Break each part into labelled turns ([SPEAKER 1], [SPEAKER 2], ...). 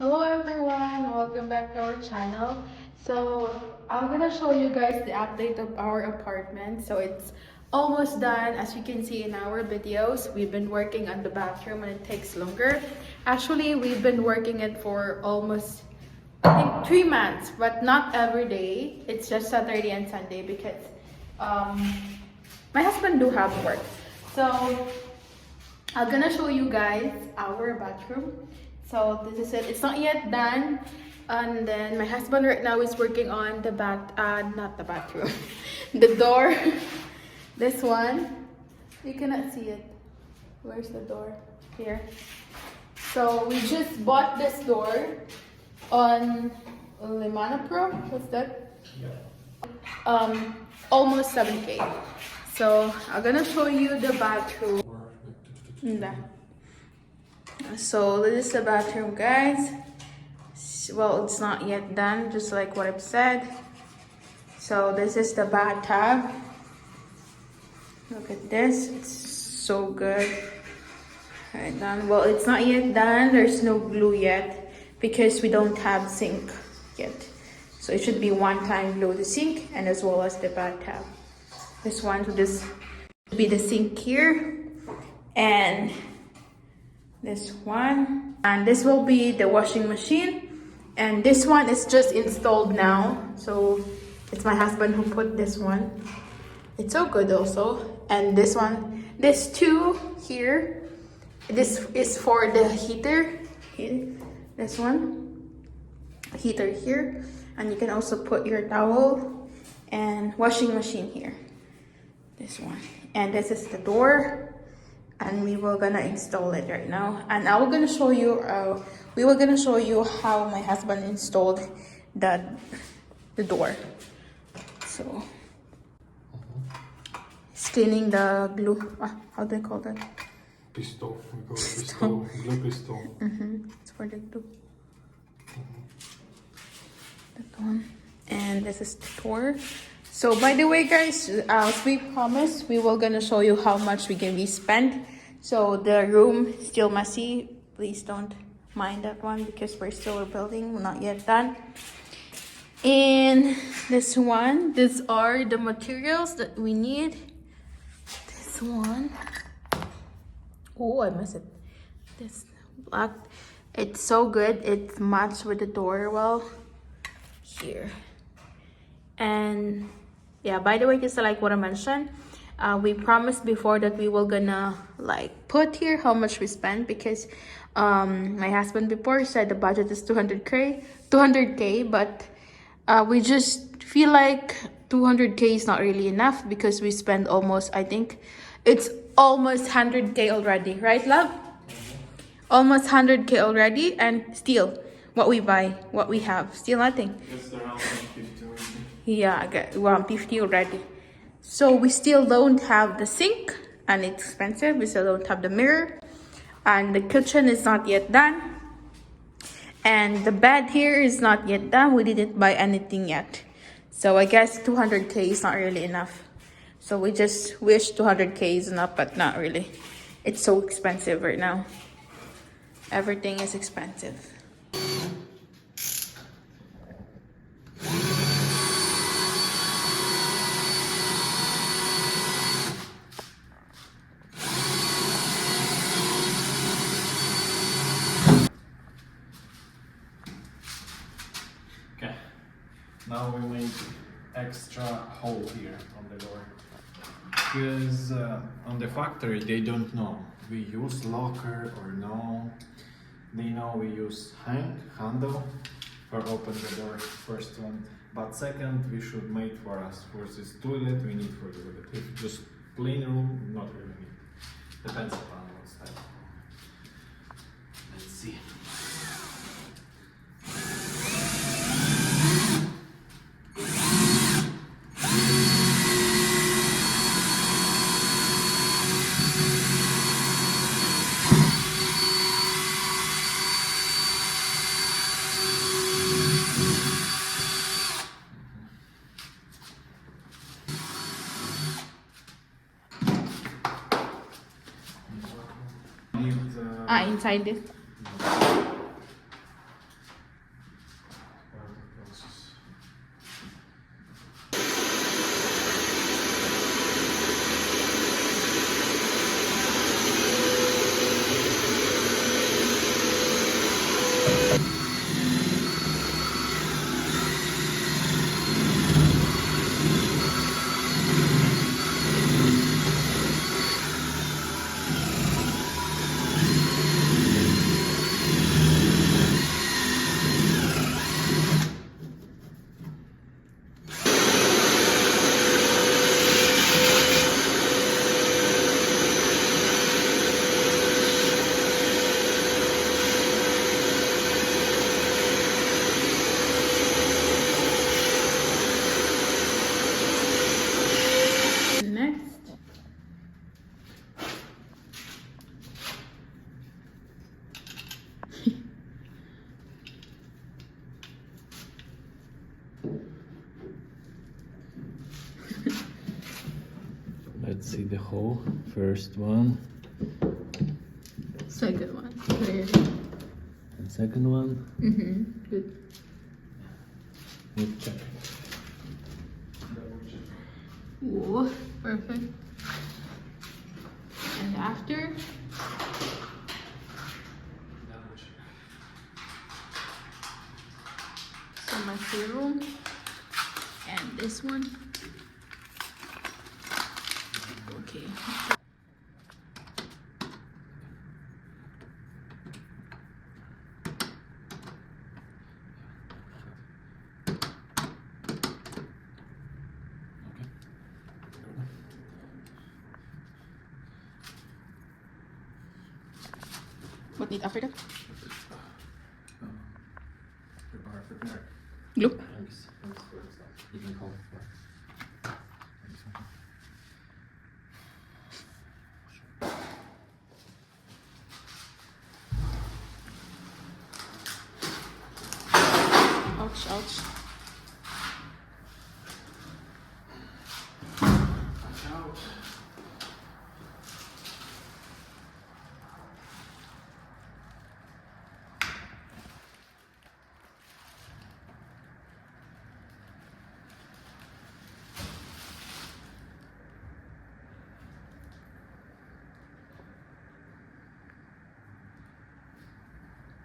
[SPEAKER 1] Hello everyone, welcome back to our channel. So I'm gonna show you guys the update of our apartment. So it's almost done. As you can see in our videos, we've been working on the bathroom and it takes longer. Actually, we've been working it for almost, I think, 3 months, but not every day. It's just Saturday and Sunday because um, my husband do have work. So I'm gonna show you guys our bathroom. So this is it. It's not yet done. And then my husband right now is working on the not the bathroom, the door. This one, you cannot see it. Where's the door? Here. So we just bought this door on Limana Pro. What's that? Almost 7K. So I'm gonna show you the bathroom. Nah. So this is the bathroom, guys. Well, it's not yet done, just like what I've said. So this is the bathtub. Look at this, it's so good. Alright, done. Well, it's not yet done. There's no glue yet because we don't have sink yet. So it should be one-time glue the sink and as well as the bathtub. This one will just be the sink here, and this one, and this will be the washing machine, and this one is just installed now. So it's my husband who put this one. It's so good also. And this one, this two here, this is for the heater here. This one, heater here, and you can also put your towel, and washing machine here. This one, and this is the door. And we were gonna install it right now, and I was gonna show you. We were gonna show you how my husband installed the door. So he's cleaning the glue. How do they call that?
[SPEAKER 2] Pistol. We call it pistol. Glue pistol.
[SPEAKER 1] It's for the glue. That one, and this is the door. So by the way, guys, as we promised, we were gonna show you how much we spend. So the room is still messy. Please don't mind that one because we're still building. We're not yet done. And this one, these are the materials that we need. This one. Oh, I missed it. This black. It's so good. It matches with the door well. Here. And yeah, by the way, just like what I mentioned, we promised before that we were gonna like put here how much we spent because my husband before said the budget is 200k, but we just feel like 200k is not really enough because we spend almost, I think it's almost 100k already, right, love? Almost 100k already, and still what we buy, what we have, still nothing.
[SPEAKER 2] Just around 150 already.
[SPEAKER 1] Yeah, I got 150 already. So we still don't have the sink, and it's expensive. We still don't have the mirror, and the kitchen is not yet done, and the bed here is not yet done. We didn't buy anything yet, so I guess 200k is not really enough. So we just wish 200k is enough, but not really. It's so expensive right now. Everything is expensive.
[SPEAKER 2] Okay. Now we make extra hole here on the door. Because on the factory they don't know we use locker or no. They know we use handle for open the door, first one. But second, we should make for us. First is toilet, we need for the toilet. If just plain room, not really need. Depends upon what style. Let's see.
[SPEAKER 1] Inside this.
[SPEAKER 2] Let's see the hole. First one.
[SPEAKER 1] Second one. Clear.
[SPEAKER 2] And second one.
[SPEAKER 1] Good.
[SPEAKER 2] We'll check.
[SPEAKER 1] Whoa, perfect. And after, some material, and this one. Okay. What need after that?
[SPEAKER 2] Prepare.
[SPEAKER 1] Glue.
[SPEAKER 2] Thanks. You can call for.
[SPEAKER 1] Ouch, ouch.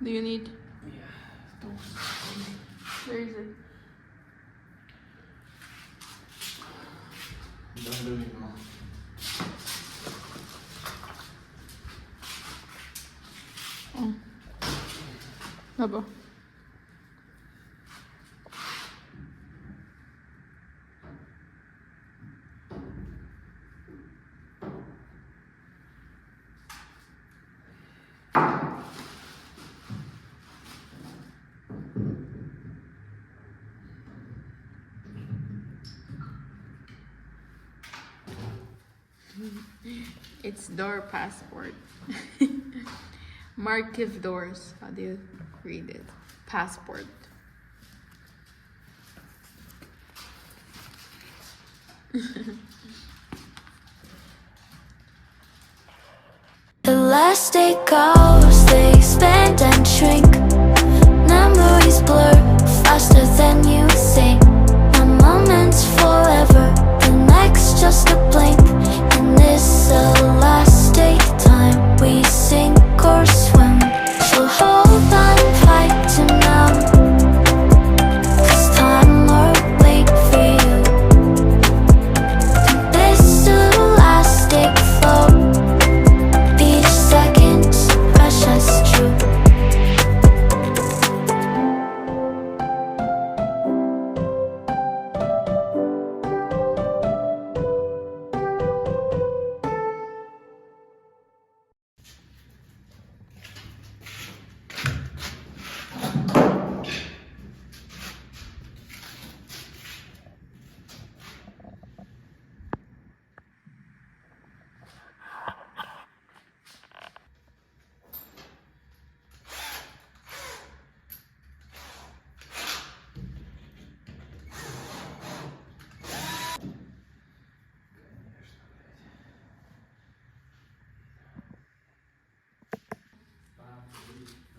[SPEAKER 1] Do you need?
[SPEAKER 2] Yeah.
[SPEAKER 1] Where is it?
[SPEAKER 2] Don't do it now.
[SPEAKER 1] Oh. Aba. It's door passport. Markiv doors. How do you read it? Passport.
[SPEAKER 3] Elastic hours, they expand and shrink. Memories blur faster than you think. A moment's forever, the next just a blink. In this elastic time, we sink or swim. So hold on, fight to now, 'cause time will wait for you. This elastic flow, each second's precious true.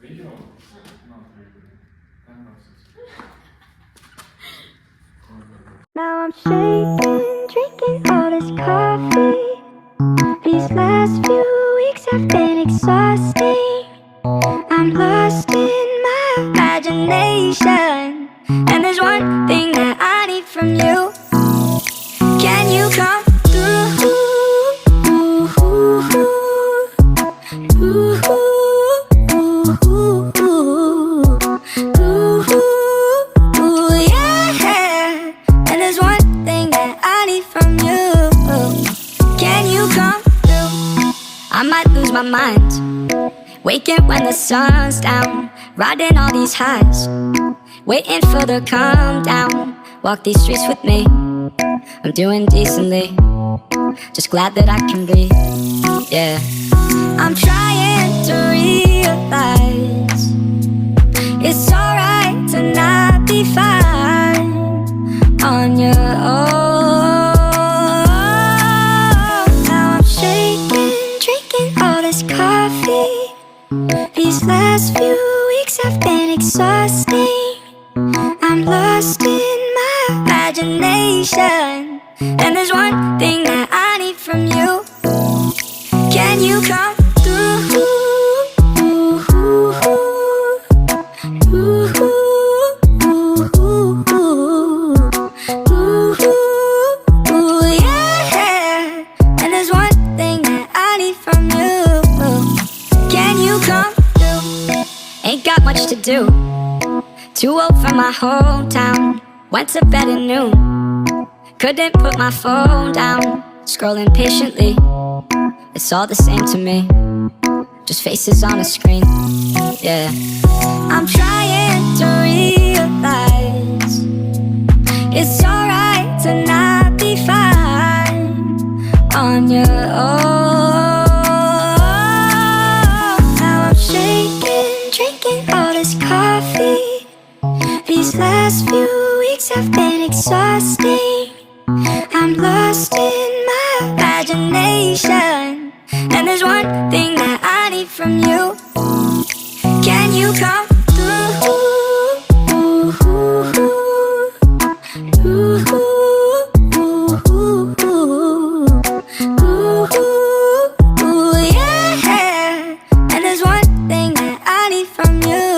[SPEAKER 2] Video? Not really.
[SPEAKER 3] Now I'm shaking, drinking all this coffee. These last few weeks have been exhausting. I'm lost in my imagination, and there's one thing that I need from you. Can you come through? Yeah. And there's one thing that I need from you. Can you come through? I might lose my mind, waking when the sun's down, riding all these highs, waiting for the calm down. Walk these streets with me, I'm doing decently, just glad that I can breathe. Yeah, I'm trying to realize it's alright to not be fine on your own. last few weeks have been exhausting. I'm lost in my imagination, and there's one thing that I need from you. Can you come through? Yeah. And there's one thing that I need from you. Can you come through? Ain't got much to do. Too old for my hometown. Went to bed at noon. Couldn't put my phone down. Scrolling patiently. It's all the same to me. Just faces on a screen. Yeah. I'm trying to realize it's alright to not be fine on your own. Now I'm shaking, drinking all this coffee. These last few weeks have been exhausting. I'm lost in my imagination, and there's one thing that I need from you. Can you come through? Yeah. And there's one thing that I need from you.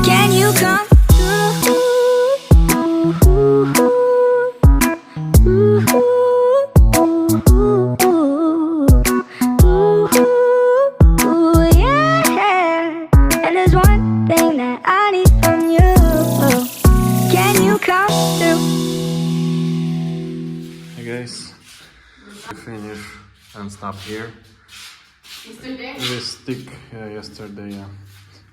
[SPEAKER 3] Can you come
[SPEAKER 2] We finish and stop here.
[SPEAKER 1] Yesterday?
[SPEAKER 2] We stick, yesterday,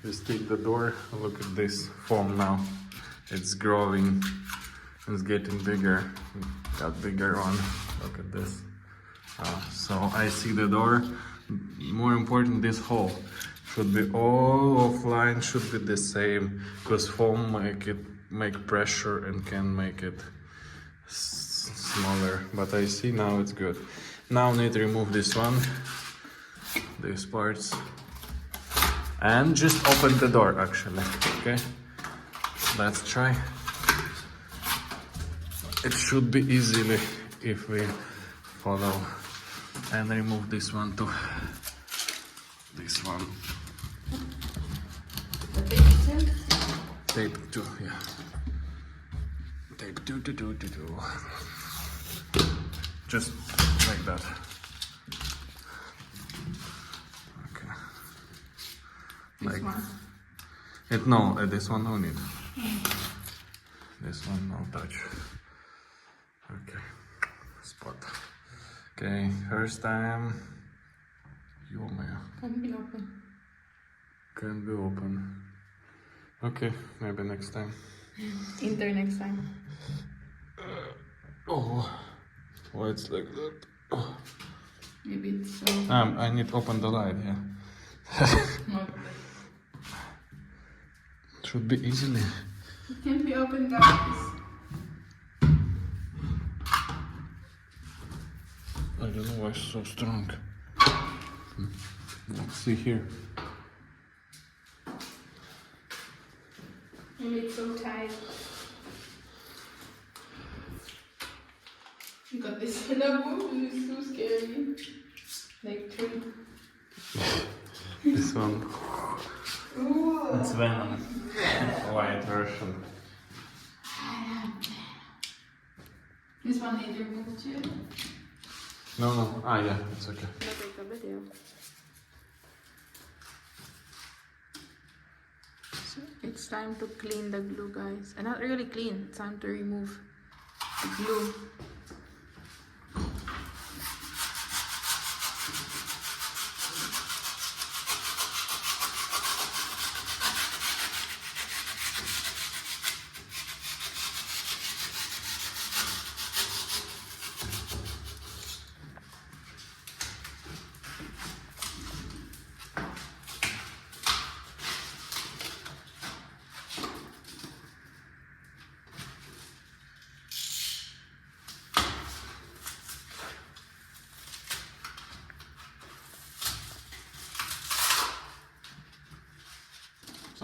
[SPEAKER 2] we stick the door. Look at this foam now. It's growing, it's getting bigger. Got bigger on, look at this. So I see the door. More important, this hole should be all offline, should be the same, because foam make pressure and can make it smaller, but I see now it's good. Now need to remove this one, these parts, and just open the door actually. Okay, let's try. It should be easily if we follow, and remove this one too. This one. Tape too, yeah. Tape do. Just like that. Okay.
[SPEAKER 1] This one?
[SPEAKER 2] This one no need. This one no touch. Okay. Spot. Okay, first time.
[SPEAKER 1] Can be open.
[SPEAKER 2] Can be open. Okay, maybe next time.
[SPEAKER 1] Enter next time.
[SPEAKER 2] Why it's like that? Oh.
[SPEAKER 1] Maybe it's so.
[SPEAKER 2] I need to open the light, yeah.
[SPEAKER 1] Not.
[SPEAKER 2] Should be easily.
[SPEAKER 1] It can be open, guys.
[SPEAKER 2] I don't know why it's so strong. Let's see here.
[SPEAKER 1] Maybe it's so tight. You got this in a book, it's so scary. Like tree.
[SPEAKER 2] This one.
[SPEAKER 1] Ooh.
[SPEAKER 2] It's Venom. White version.
[SPEAKER 1] This one needs removed too.
[SPEAKER 2] No. Yeah, it's okay.
[SPEAKER 1] Take a video. So it's time to clean the glue, guys. And not really clean, it's time to remove the glue.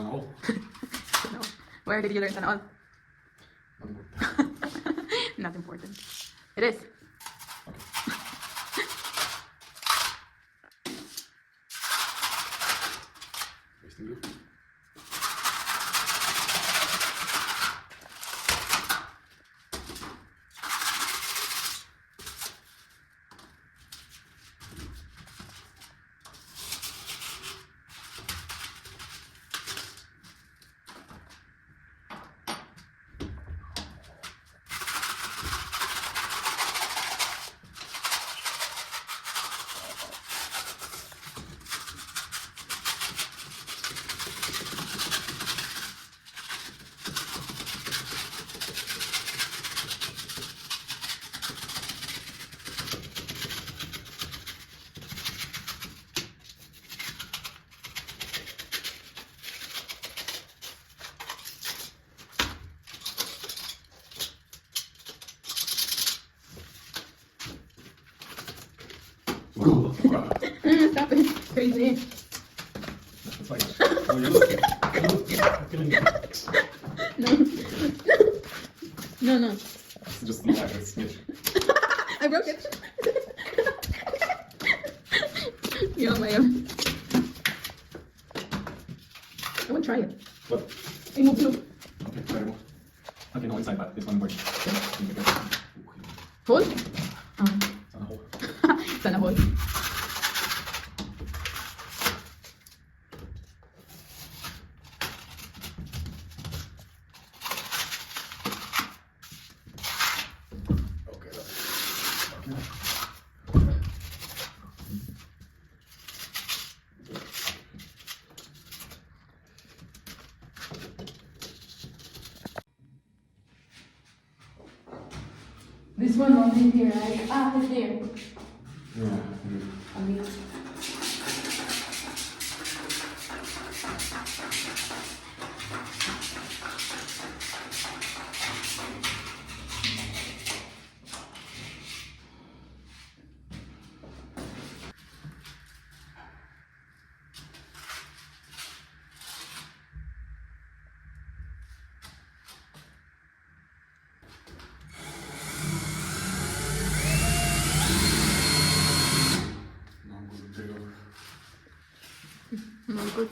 [SPEAKER 2] Sana all.
[SPEAKER 1] No. Where did you learn sana all?
[SPEAKER 2] Not important.
[SPEAKER 1] Not important. It is.
[SPEAKER 2] Wasting glue.
[SPEAKER 1] Stop it. Crazy.
[SPEAKER 2] It's like, oh, you're looking.
[SPEAKER 1] No. No.
[SPEAKER 2] It's just not like it's smidge.
[SPEAKER 1] I broke it. Yeah, my own. I want to try it.
[SPEAKER 2] What?
[SPEAKER 1] I move glue.
[SPEAKER 2] Okay, very okay, no, inside, but this one works.
[SPEAKER 1] Hold?
[SPEAKER 2] Sana all.
[SPEAKER 1] Sana hold.
[SPEAKER 2] Okay, okay.
[SPEAKER 1] This one only here, right? Ah, it's there.
[SPEAKER 2] Yeah.
[SPEAKER 1] I mean,
[SPEAKER 2] No good deal.
[SPEAKER 1] no good.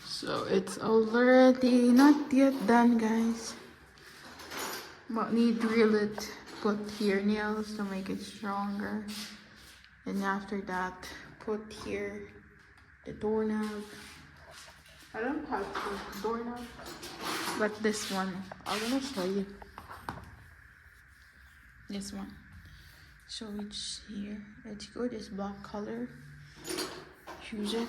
[SPEAKER 1] So it's already not yet done, guys. But need drill it, put here nails to make it stronger. And after that, put here the doorknob. I don't have the doorknob, but this one, I'm gonna show you. This one. So it's here. It's good. It's black color. Choose it.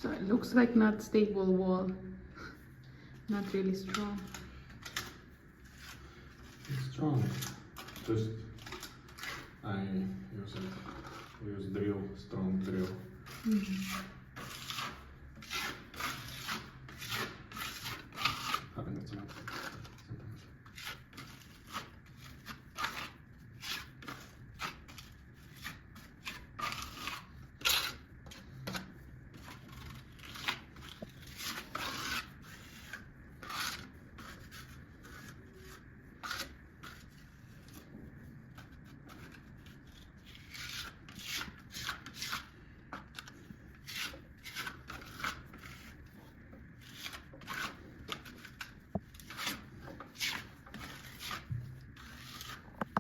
[SPEAKER 1] So it looks like not stable wall. Not really strong.
[SPEAKER 2] It's strong. Just I use drill, strong drill. Happens sometimes.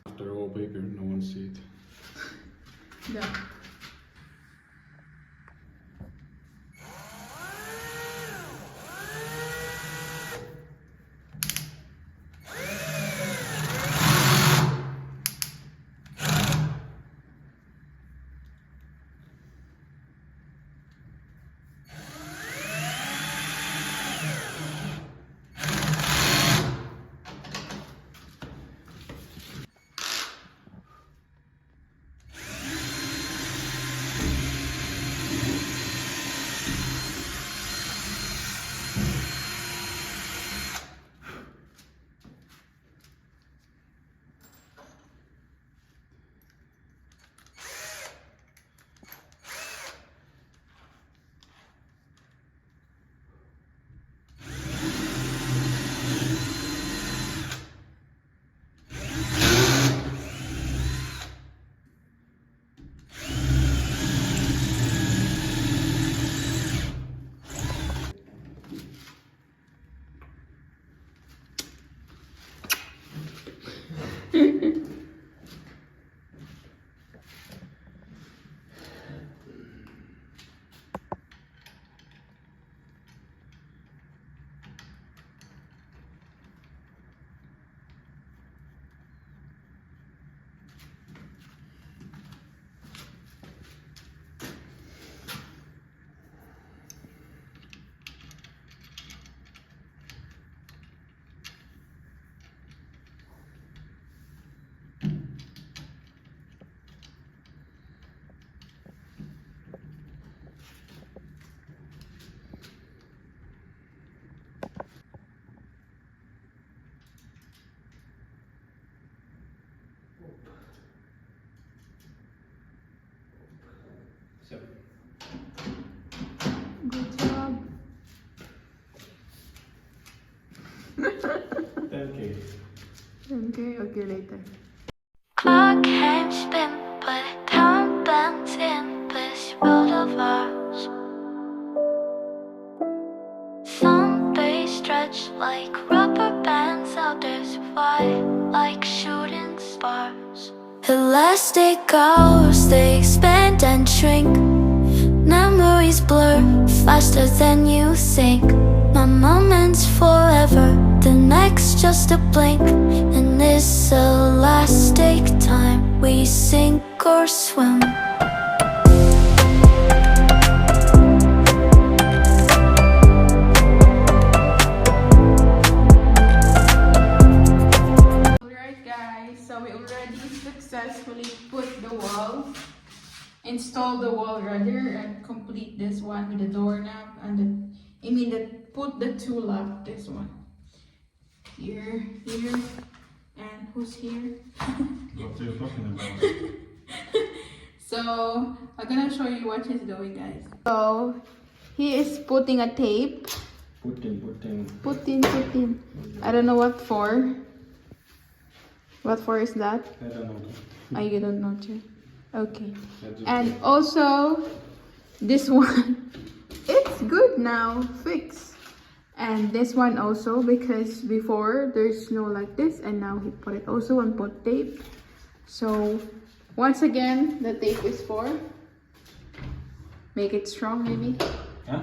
[SPEAKER 2] After wallpaper, no one see it.
[SPEAKER 1] Yeah.
[SPEAKER 2] So,
[SPEAKER 1] Good job.
[SPEAKER 2] okay.
[SPEAKER 1] Okay, later.
[SPEAKER 3] Clock can't spin, but time bends in this world of ours. Some days stretch like rubber bands, others fly like shooting stars. Elastic hours, they expand and shrink. Memories blur faster than you think. My moment's forever, the next just a blink. In this elastic time, we sink or swim.
[SPEAKER 1] Alright guys, so we already successfully put the wall, install the wall rather, and complete this one with the doorknob and put the tulip, this one. Here, and who's here?
[SPEAKER 2] What are you talking about?
[SPEAKER 1] So I'm gonna show you what he's doing, guys. So he is putting a tape. Putting. I don't know what for. What for is that?
[SPEAKER 2] I don't know.
[SPEAKER 1] Oh, you don't know too. Okay. And also this one, it's good now, fixed. And this one also, because before there's no like this, and now he put it also and put tape. So once again, the tape is for make it strong, maybe.
[SPEAKER 2] Huh?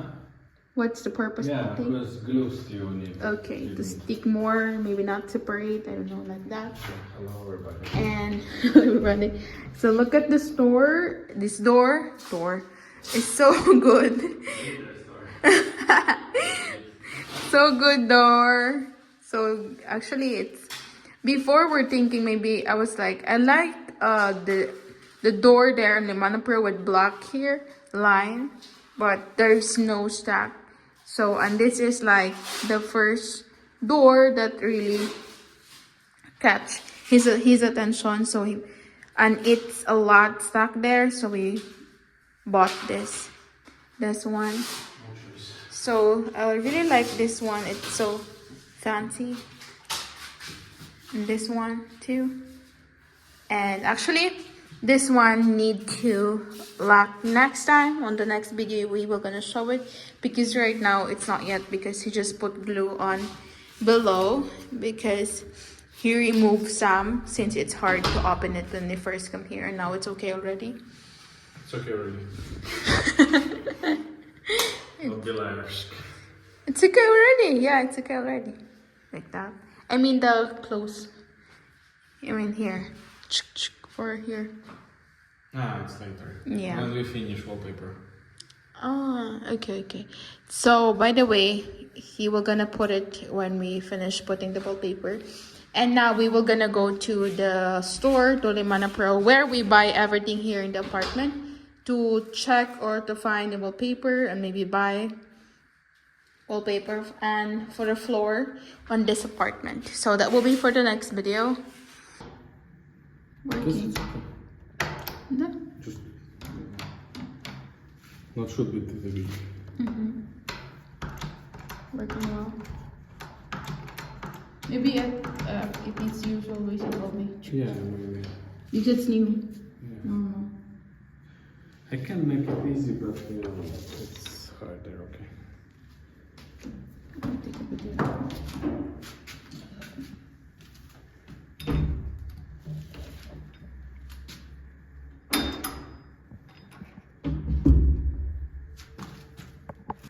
[SPEAKER 1] What's the purpose
[SPEAKER 2] Yeah,
[SPEAKER 1] of tape?
[SPEAKER 2] because glue still need.
[SPEAKER 1] Okay, to stick more, maybe not separate, I don't know, like that.
[SPEAKER 2] Hello everybody.
[SPEAKER 1] And everybody, so look at this door. This door is so good. So good door. So actually it's, before we're thinking, maybe I was like, I like the door there in the Manapur with black here line, but there's no stack. So, and this is like the first door that really catch his attention. So and it's a lot stuck there, so we bought this one. So I really like this one, it's so fancy. And this one too. And actually this one need to lock next time. On the next video we were gonna show it, because right now it's not yet, because he just put glue on below, because he removed some since it's hard to open it when they first come here, and now it's okay already.
[SPEAKER 2] It's okay already. Don't be liars.
[SPEAKER 1] It's okay already. Yeah, it's okay already. Like that. I mean the close. I mean here. For here.
[SPEAKER 2] Ah, it's later.
[SPEAKER 1] Yeah.
[SPEAKER 2] When we finish wallpaper.
[SPEAKER 1] Oh, okay. So, by the way, he will gonna put it when we finish putting the wallpaper. And now we will gonna go to the store, Dolemana Pro, where we buy everything here in the apartment, to check or to find the wallpaper and maybe buy wallpaper and for the floor on this apartment. So that will be for the next video. Working. No?
[SPEAKER 2] Just not should be the big.
[SPEAKER 1] Working well. Maybe it needs use always involve me.
[SPEAKER 2] Yeah, maybe.
[SPEAKER 1] If it's new.
[SPEAKER 2] Yeah.
[SPEAKER 1] No.
[SPEAKER 2] I can make it easy, but you know, it's harder. Okay.
[SPEAKER 1] I'll take a video.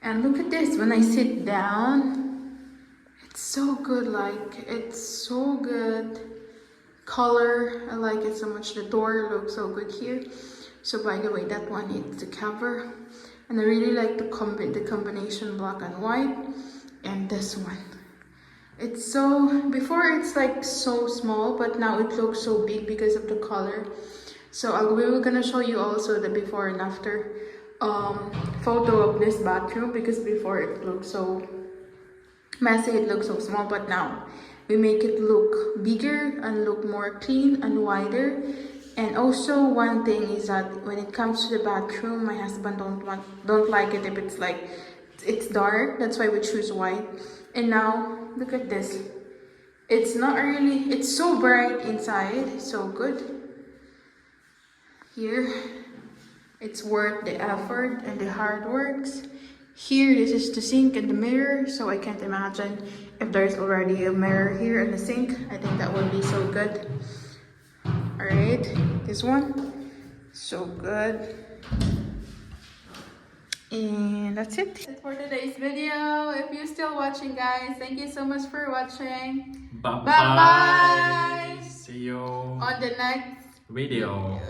[SPEAKER 1] And look at this, when I sit down, it's so good, like, it's so good. Color, I like it so much. The door looks so good here. So by the way, that one is the cover. And I really like the combination black and white. And this one. It's so, before it's like so small, but now it looks so big because of the color. So we were gonna show you also the before and after photo of this bathroom, because before it looked so messy, it looked so small, but now we make it look bigger and look more clean and wider. And also one thing is that when it comes to the bathroom, my husband don't like it if it's like it's dark. That's why we choose white. And now look at this. It's not really, it's so bright inside, so good. Here, it's worth the effort and the hard works. Here, this is the sink and the mirror, so I can't imagine if there's already a mirror here in the sink. I think that would be so good. Alright, this one, so good. And that's it for today's video. If you're still watching, guys, thank you so much for watching.
[SPEAKER 2] Bye
[SPEAKER 1] bye.
[SPEAKER 2] See you
[SPEAKER 1] On the next
[SPEAKER 2] video.